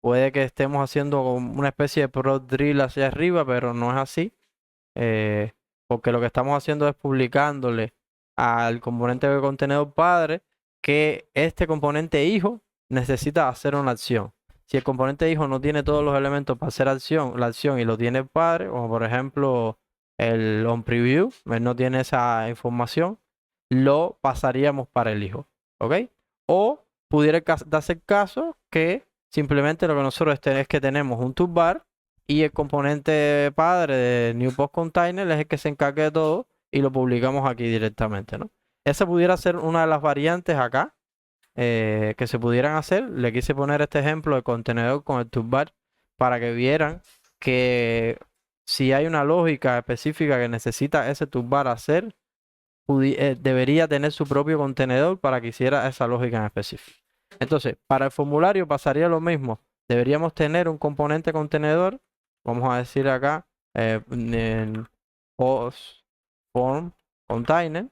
Puede que estemos haciendo una especie de prod drill hacia arriba, pero no es así. Porque lo que estamos haciendo es publicándole al componente de contenedor padre que este componente hijo necesita hacer una acción. Si el componente hijo no tiene todos los elementos para hacer la acción y lo tiene el padre, como por ejemplo el onPreview, él no tiene esa información, lo pasaríamos para el hijo, ¿ok? O pudiera darse el caso que simplemente lo que nosotros es que tenemos un toolbar y el componente padre de New Post Container es el que se encarga de todo y lo publicamos aquí directamente, ¿no? Esa pudiera ser una de las variantes acá que se pudieran hacer. Le quise poner este ejemplo de contenedor con el toolbar para que vieran que si hay una lógica específica que necesita ese toolbar hacer, debería tener su propio contenedor para que hiciera esa lógica en específico. Entonces, para el formulario pasaría lo mismo. Deberíamos tener un componente contenedor. Vamos a decir acá en post form container.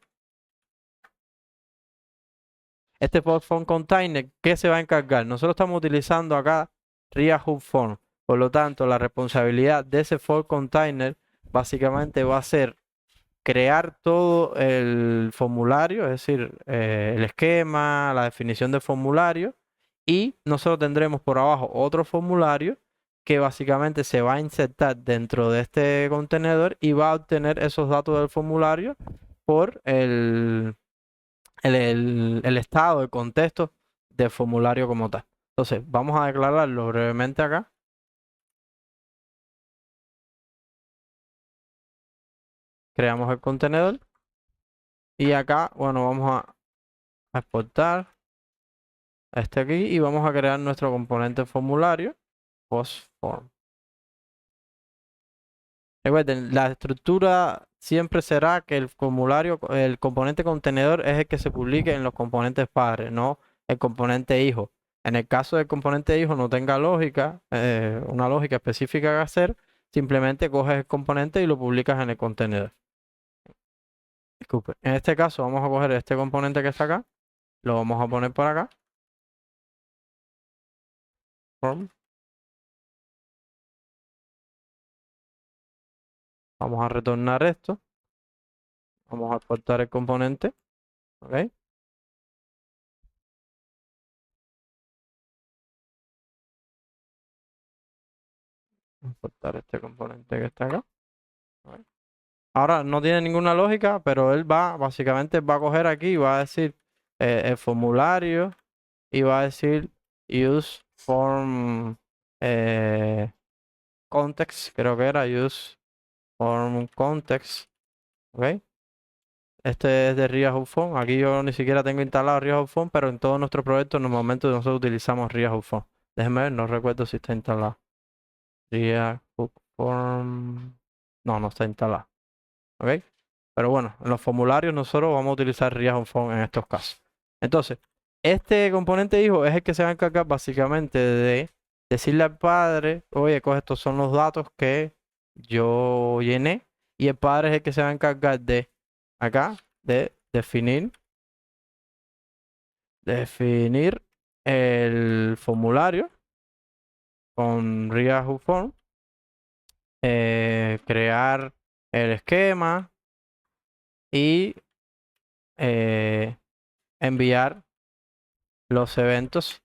Este post form container, ¿qué se va a encargar? Nosotros estamos utilizando acá RIA Hub Form. Por lo tanto, la responsabilidad de ese form container básicamente va a ser crear todo el formulario, es decir, el esquema, la definición del formulario, y nosotros tendremos por abajo otro formulario que básicamente se va a insertar dentro de este contenedor y va a obtener esos datos del formulario por el estado, el contexto del formulario como tal. Entonces, vamos a declararlo brevemente acá. Creamos el contenedor y acá, bueno, vamos a exportar. este aquí, y vamos a crear nuestro componente formulario, postform. Recuerden, la estructura siempre será que el formulario, el componente contenedor es el que se publique en los componentes padres, no el componente hijo. En el caso del componente hijo no tenga lógica, una lógica específica que hacer, simplemente coges el componente y lo publicas en el contenedor. Disculpe. En este caso vamos a coger este componente que está acá, lo vamos a poner por acá. Form. Vamos a retornar esto. Vamos a exportar el componente. ¿Ok? Exportar este componente que está acá. ¿Ok? Ahora no tiene ninguna lógica, pero él va, básicamente va a coger aquí y va a decir el formulario y va a decir use form context, creo que era use form context. ¿Ok? Este es de React Phone. Aquí yo ni siquiera tengo instalado React Phone, pero en todos nuestros proyectos normalmente nosotros utilizamos React Phone. Déjenme ver, no recuerdo si está instalado. React Form. No, no está instalado. ¿Ok? Pero bueno, en los formularios nosotros vamos a utilizar React Phone en estos casos. Entonces, este componente hijo es el que se va a encargar básicamente de decirle al padre, oye, coge, estos son los datos que yo llené. Y el padre es el que se va a encargar de acá, de definir el formulario con React Form, crear el esquema y enviar los eventos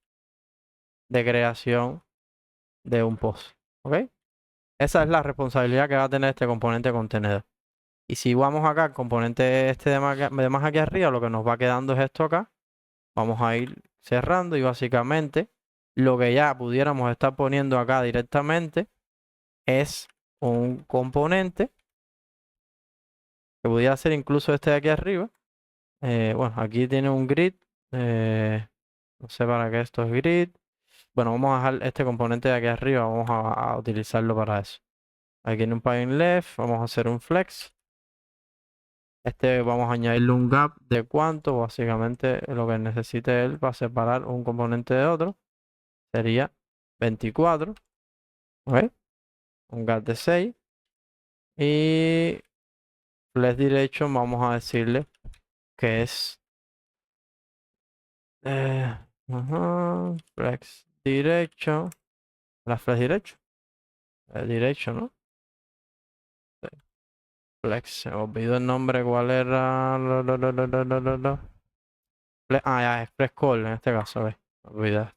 de creación de un post. ¿Ok? Esa es la responsabilidad que va a tener este componente contenedor. Y si vamos acá al componente este de más aquí arriba, lo que nos va quedando es esto acá. Vamos a ir cerrando y básicamente lo que ya pudiéramos estar poniendo acá directamente es un componente que pudiera ser incluso este de aquí arriba. Bueno, aquí tiene un grid. No sé para qué esto es grid. Bueno, vamos a dejar este componente de aquí arriba. Vamos a utilizarlo para eso. Aquí en un padding left. Vamos a hacer un flex. Este vamos a añadirle un gap de cuánto. Básicamente lo que necesite él para separar un componente de otro sería 24. ¿Ok? Un gap de 6. Y flex direction vamos a decirle que es flex direction. La flex direction. Direction, ¿no? Sí. Flex. Se me olvidó el nombre. ¿Cuál era? Ya, es flex call en este caso. Me olvidé.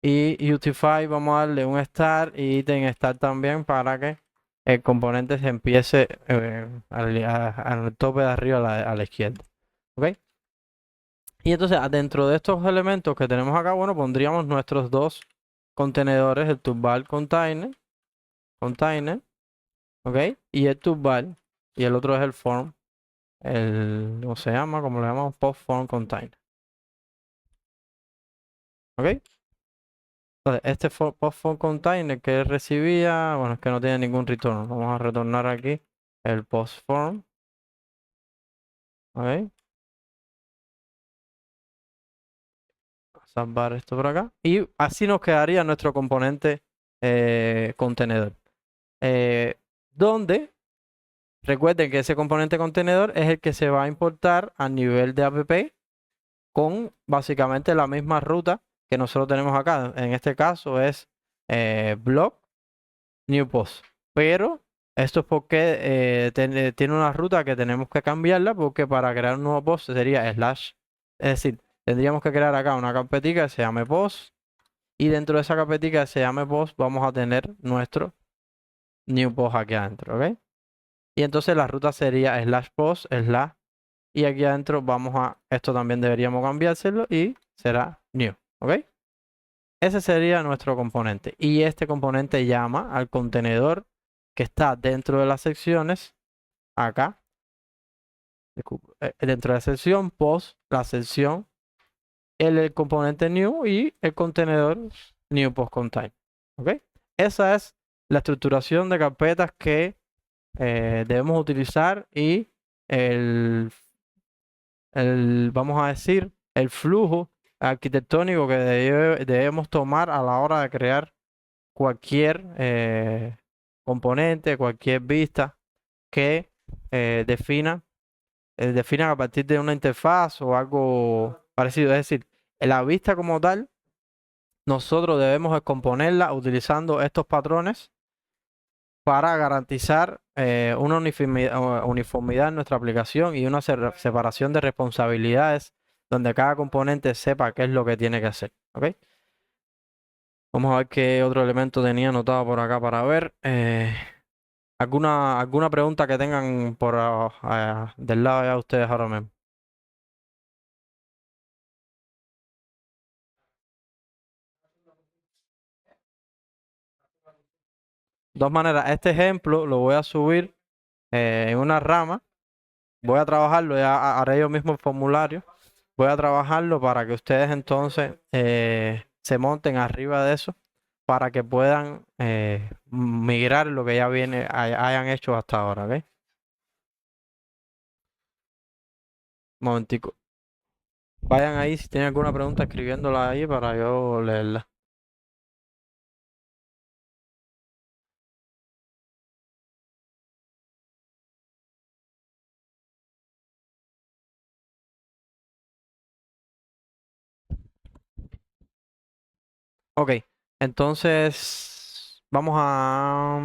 Y utify vamos a darle un start y ítem start también para que el componente se empiece al tope de arriba a la izquierda. ¿Ok? Y entonces, dentro de estos elementos que tenemos acá, bueno, pondríamos nuestros dos contenedores, el toolbar container, ¿ok? Y el toolbar, y el otro es el form, ¿cómo se llama? ¿Cómo le llamamos? Post form container. ¿Ok? Entonces, este post form container que recibía, bueno, es que no tiene ningún retorno. Vamos a retornar aquí el post form. ¿Ok? Salvar esto por acá. Y así nos quedaría nuestro componente contenedor. Donde recuerden que ese componente contenedor es el que se va a importar a nivel de app con básicamente la misma ruta que nosotros tenemos acá. En este caso es blog new post. Pero esto es porque tiene una ruta que tenemos que cambiarla porque para crear un nuevo post sería slash. Es decir, tendríamos que crear acá una carpetica que se llame post y dentro de esa carpetica que se llame post vamos a tener nuestro new post aquí adentro, ¿ok? Y entonces la ruta sería slash post slash y aquí adentro vamos a, esto también deberíamos cambiárselo y será new, ¿ok? Ese sería nuestro componente y este componente llama al contenedor que está dentro de las secciones acá, dentro de la sección post, la sección el componente new y el contenedor new post contain. ¿Ok? Esa es la estructuración de carpetas que debemos utilizar y vamos a decir, el flujo arquitectónico que debemos tomar a la hora de crear cualquier componente, cualquier vista que definan a partir de una interfaz o algo parecido. Es decir, en la vista como tal, nosotros debemos descomponerla utilizando estos patrones para garantizar una uniformidad en nuestra aplicación y una separación de responsabilidades donde cada componente sepa qué es lo que tiene que hacer. ¿Ok? Vamos a ver qué otro elemento tenía anotado por acá para ver. ¿Alguna pregunta que tengan por del lado de ustedes ahora mismo? Dos maneras. Este ejemplo lo voy a subir en una rama. Voy a trabajarlo, ya haré yo mismo el formulario. Voy a trabajarlo para que ustedes entonces se monten arriba de eso para que puedan migrar lo que ya hayan hecho hasta ahora, ¿ok? Momentico. Vayan ahí si tienen alguna pregunta escribiéndola ahí para yo leerla. Ok, entonces vamos a...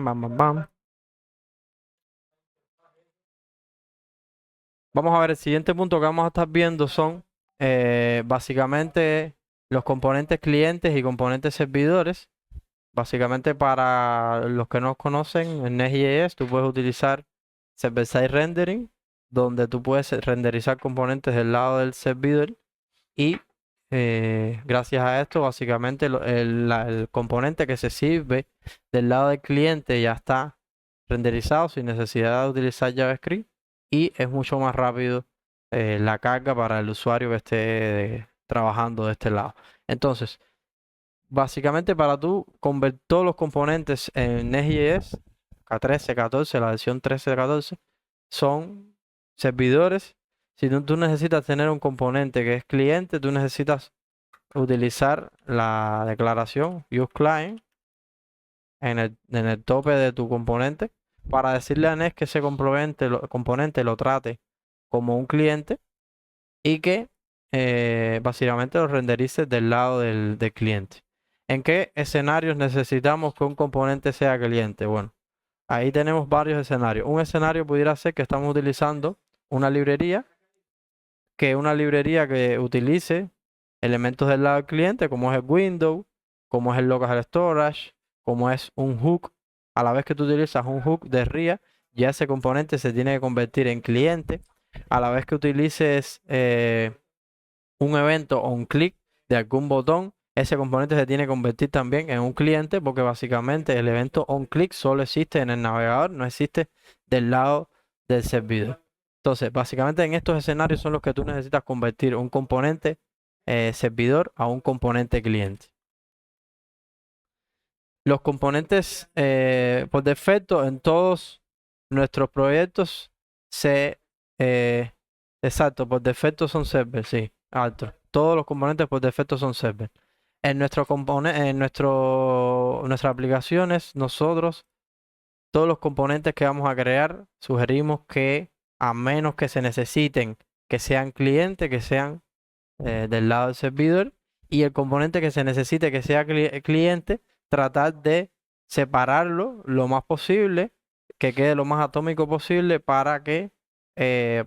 Vamos a ver, el siguiente punto que vamos a estar viendo son básicamente los componentes clientes y componentes servidores. Básicamente para los que no conocen, en Next.js tú puedes utilizar server-side rendering, donde tú puedes renderizar componentes del lado del servidor y gracias a esto básicamente el componente que se sirve del lado del cliente ya está renderizado sin necesidad de utilizar JavaScript y es mucho más rápido la carga para el usuario que esté trabajando de este lado. Entonces, básicamente para tú convertir todos los componentes en Next.js, K13, 14, la versión 13 de 14, son servidores. Si tú necesitas tener un componente que es cliente, tú necesitas utilizar la declaración useClient en el tope de tu componente para decirle a Next que ese componente lo trate como un cliente y que básicamente lo renderice del lado del cliente. ¿En qué escenarios necesitamos que un componente sea cliente? Bueno, ahí tenemos varios escenarios. Un escenario pudiera ser que estamos utilizando una librería que utilice elementos del lado del cliente, como es el window, como es el local storage, como es un hook. A la vez que tú utilizas un hook de RIA, ya ese componente se tiene que convertir en cliente. A la vez que utilices un evento o un clic de algún botón, ese componente se tiene que convertir también en un cliente, porque básicamente el evento onClick solo existe en el navegador, no existe del lado del servidor. Entonces, básicamente en estos escenarios son los que tú necesitas convertir un componente servidor a un componente cliente. Los componentes por defecto en todos nuestros proyectos exacto, por defecto son server, sí, alto. Todos los componentes por defecto son server. Nuestras aplicaciones, nosotros, todos los componentes que vamos a crear, sugerimos que a menos que se necesiten que sean clientes, que sean del lado del servidor, y el componente que se necesite que sea cliente, tratar de separarlo lo más posible, que quede lo más atómico posible para que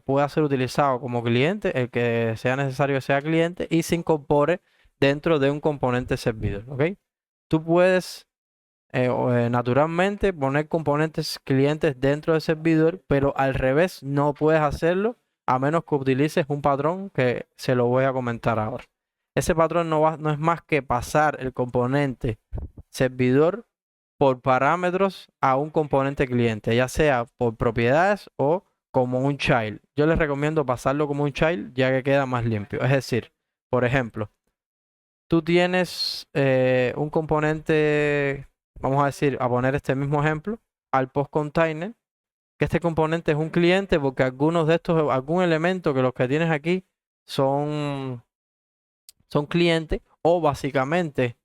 pueda ser utilizado como cliente, el que sea necesario que sea cliente, y se incorpore dentro de un componente servidor, ¿ok? Tú puedes naturalmente poner componentes clientes dentro del servidor, pero al revés no puedes hacerlo a menos que utilices un patrón que se lo voy a comentar ahora. Ese patrón no es más que pasar el componente servidor por parámetros a un componente cliente, ya sea por propiedades o como un child. Yo les recomiendo pasarlo como un child ya que queda más limpio. Es decir, Por ejemplo, tú tienes un componente, vamos a decir, a poner este mismo ejemplo, al post container, que este componente es un cliente porque algunos de estos, algún elemento que los que tienes aquí son clientes, o básicamente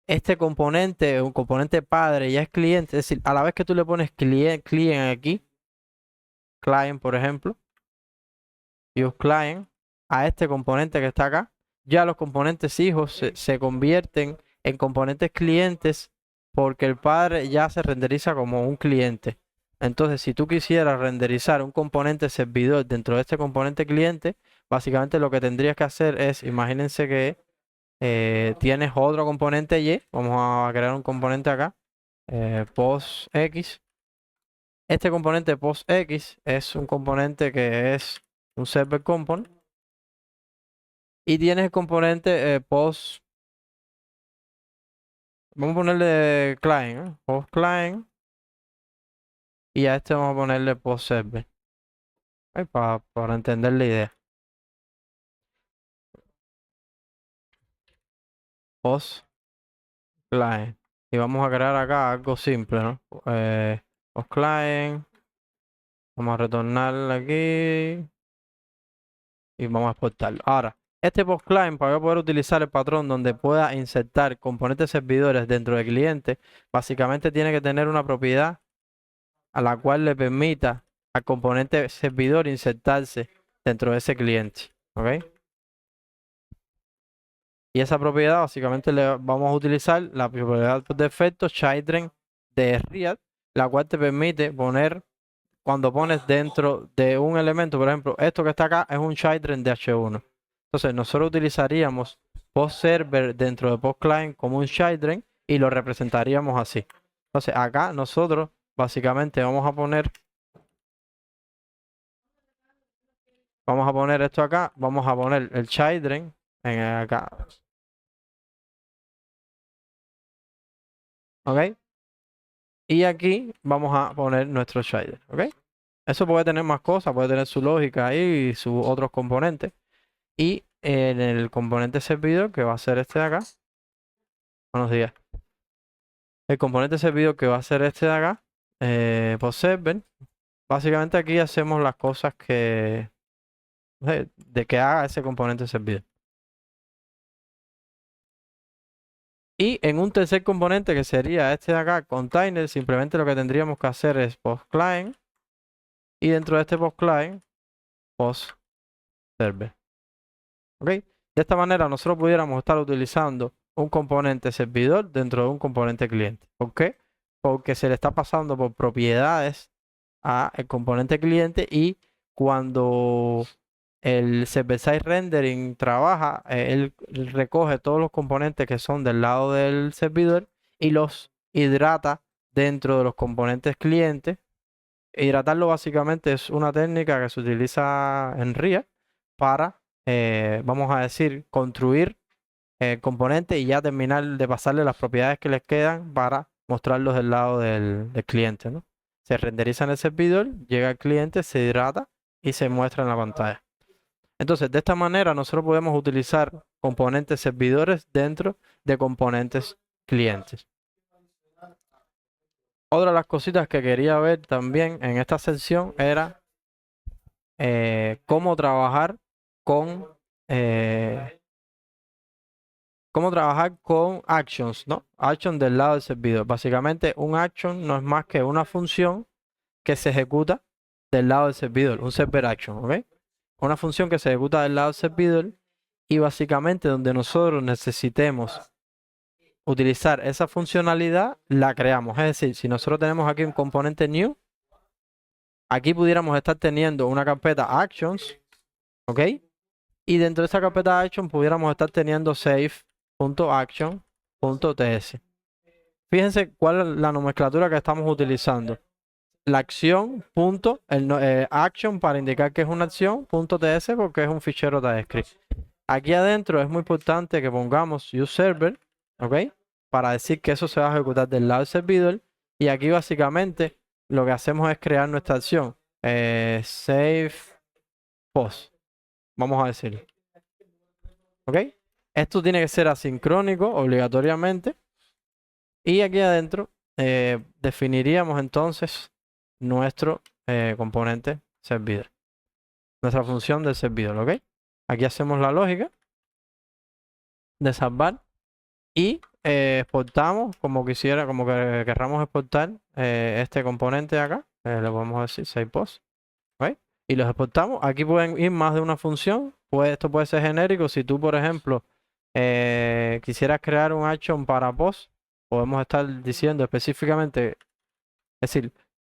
este componente, un componente padre ya es cliente, es decir, a la vez que tú le pones client aquí, client por ejemplo, use client, a este componente que está acá, ya los componentes hijos se convierten en componentes clientes porque el padre ya se renderiza como un cliente. Entonces, si tú quisieras renderizar un componente servidor dentro de este componente cliente, básicamente lo que tendrías que hacer es, imagínense que tienes otro componente Y, vamos a crear un componente acá, PostX. Este componente PostX es un componente que es un server component. Y tienes el componente post, vamos a ponerle client, post client. Y a este vamos a ponerle post server, para entender la idea. Post client. Y vamos a crear acá algo simple, ¿no? Post client. Vamos a retornar aquí. Y vamos a exportarlo. Ahora, este post client, para yo poder utilizar el patrón donde pueda insertar componentes servidores dentro del cliente, básicamente tiene que tener una propiedad a la cual le permita al componente servidor insertarse dentro de ese cliente. ¿Ok? Y esa propiedad básicamente le vamos a utilizar la propiedad por defecto children de React, la cual te permite poner, cuando pones dentro de un elemento, por ejemplo, esto que está acá es un children de H1. Entonces nosotros utilizaríamos post server dentro de post client como un children y lo representaríamos así. Entonces acá nosotros básicamente vamos a poner esto acá, vamos a poner el children en acá. ¿Ok? Y aquí vamos a poner nuestro shader. ¿Ok? Eso puede tener más cosas, puede tener su lógica ahí y sus otros componentes. Y en el componente servidor, que va a ser este de acá. Buenos días. El componente servidor que va a ser este de acá, post server. Básicamente aquí hacemos las cosas que de que haga ese componente servidor. Y en un tercer componente que sería este de acá, container, simplemente lo que tendríamos que hacer es post client. Y dentro de este post client, post server. ¿Ok? De esta manera nosotros pudiéramos estar utilizando un componente servidor dentro de un componente cliente. ¿Por qué? Porque se le está pasando por propiedades al componente cliente y cuando el server-side rendering trabaja, él recoge todos los componentes que son del lado del servidor y los hidrata dentro de los componentes clientes. Hidratarlo básicamente es una técnica que se utiliza en RIA para, vamos a decir, construir componentes y ya terminar de pasarle las propiedades que les quedan para mostrarlos del lado del cliente, ¿no? Se renderiza en el servidor, llega al cliente, se hidrata y se muestra en la pantalla. Entonces, de esta manera nosotros podemos utilizar componentes servidores dentro de componentes clientes. Otra de las cositas que quería ver también en esta sección era cómo trabajar con actions, ¿no? Action del lado del servidor. Básicamente, un action no es más que una función que se ejecuta del lado del servidor, un server action, ¿ok? Una función que se ejecuta del lado del servidor y básicamente donde nosotros necesitemos utilizar esa funcionalidad, la creamos. Es decir, si nosotros tenemos aquí un componente new, aquí pudiéramos estar teniendo una carpeta actions, ¿ok? Y dentro de esa carpeta action pudiéramos estar teniendo save.action.ts. Fíjense cuál es la nomenclatura que estamos utilizando. La acción, action para indicar que es una acción, .ts porque es un fichero TypeScript. Aquí adentro es muy importante que pongamos useServer, ¿ok? Para decir que eso se va a ejecutar del lado del servidor. Y aquí básicamente lo que hacemos es crear nuestra acción. Save post. Vamos a decirlo. ¿Ok? Esto tiene que ser asincrónico obligatoriamente. Y aquí adentro definiríamos entonces nuestro componente servidor. Nuestra función del servidor, ¿ok? Aquí hacemos la lógica de salvar y exportamos como quisiera, como que querramos exportar este componente de acá. Le podemos decir save post, ¿ok? Y los exportamos. Aquí pueden ir más de una función. Esto puede ser genérico. Si tú, por ejemplo, quisieras crear un action para post, podemos estar diciendo específicamente, es decir,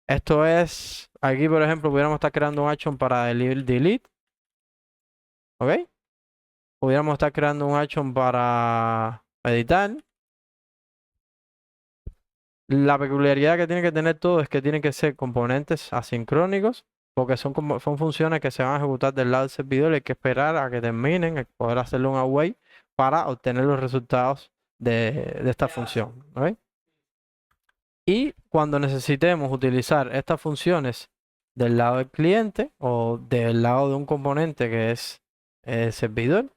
esto es, aquí por ejemplo, pudiéramos estar creando un action para delete, ¿ok? Pudiéramos estar creando un action para editar. La peculiaridad que tiene que tener todo es que tienen que ser componentes asincrónicos, porque son funciones que se van a ejecutar del lado del servidor y hay que esperar a que terminen, hay que poder hacerle un await para obtener los resultados de esta función, ¿ok? Y cuando necesitemos utilizar estas funciones del lado del cliente o del lado de un componente que es el servidor,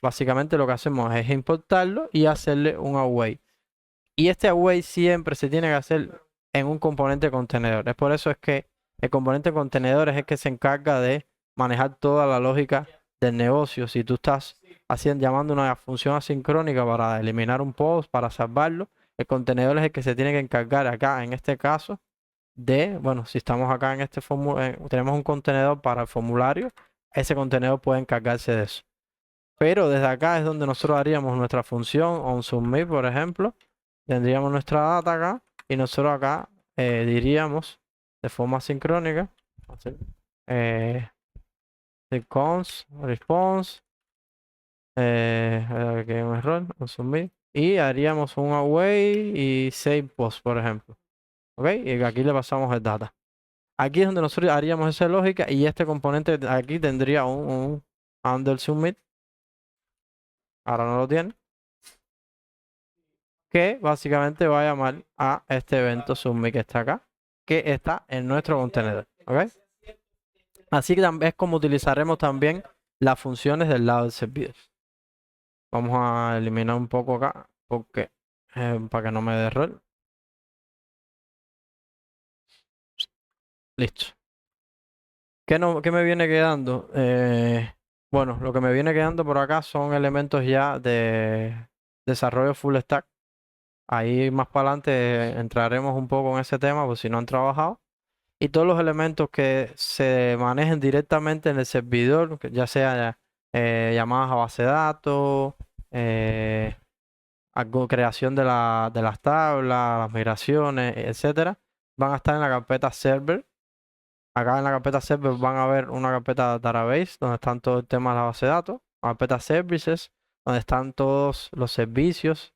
básicamente lo que hacemos es importarlo y hacerle un await. Y este await siempre se tiene que hacer en un componente contenedor. Es por eso es que el componente contenedor es el que se encarga de manejar toda la lógica del negocio. Si tú estás llamando una función asincrónica para eliminar un post, para salvarlo, el contenedor es el que se tiene que encargar acá, en este caso, bueno, si estamos acá en este formulario, tenemos un contenedor para el formulario, ese contenedor puede encargarse de eso. Pero desde acá es donde nosotros haríamos nuestra función onSubmit, por ejemplo. Tendríamos nuestra data acá y nosotros acá diríamos de forma sincrónica, the cons response, aquí hay un error, onSubmit, y haríamos un await y save post, por ejemplo. ¿Ok? Y aquí le pasamos el data. Aquí es donde nosotros haríamos esa lógica y este componente aquí tendría un under submit. Ahora no lo tiene. Que básicamente va a llamar a este evento submit que está acá, que está en nuestro contenedor. ¿Ok? Así que es como utilizaremos también las funciones del lado del servidor. Vamos a eliminar un poco acá, porque para que no me dé error. Listo. ¿Qué me viene quedando? Bueno, lo que me viene quedando por acá son elementos ya de desarrollo full stack. Ahí más para adelante entraremos un poco en ese tema, por si no han trabajado. Y todos los elementos que se manejen directamente en el servidor, ya sea llamadas a base de datos, creación de las tablas, las migraciones, etcétera, van a estar en la carpeta server. Acá en la carpeta server van a ver una carpeta database donde están todo el tema de la base de datos, carpeta services donde están todos los servicios.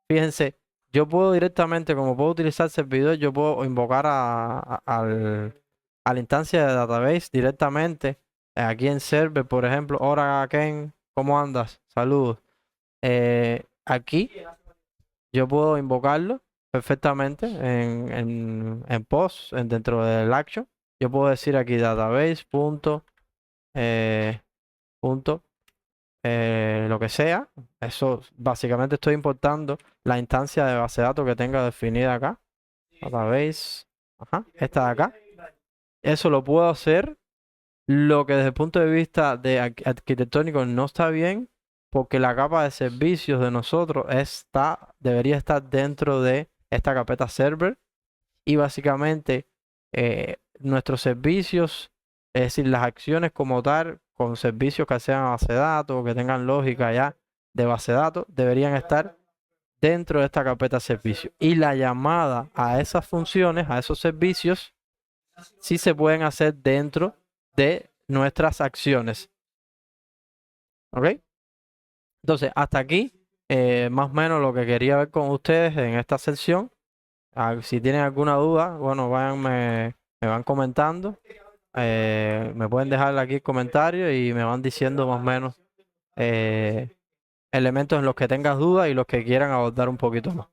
Fíjense, yo puedo directamente, como puedo utilizar el servidor, yo puedo invocar a la instancia de database directamente aquí en server, por ejemplo. Hola Ken, ¿cómo andas? Saludos. Aquí yo puedo invocarlo perfectamente en post, dentro del action. Yo puedo decir aquí database lo que sea. Eso básicamente estoy importando la instancia de base de datos que tenga definida acá. Database, ajá, esta de acá. Eso lo puedo hacer. Lo que desde el punto de vista de arquitectónico no está bien, porque la capa de servicios de nosotros debería estar dentro de esta carpeta server. Y básicamente nuestros servicios, es decir, las acciones como tal, con servicios que sean base de datos, que tengan lógica ya de base de datos, deberían estar dentro de esta carpeta servicios. Y la llamada a esas funciones, a esos servicios, sí se pueden hacer dentro de nuestras acciones. ¿Ok? Entonces, hasta aquí, más o menos lo que quería ver con ustedes en esta sección. Si tienen alguna duda, bueno, me van comentando. Me pueden dejar aquí comentarios y me van diciendo más o menos elementos en los que tengas dudas y los que quieran abordar un poquito más.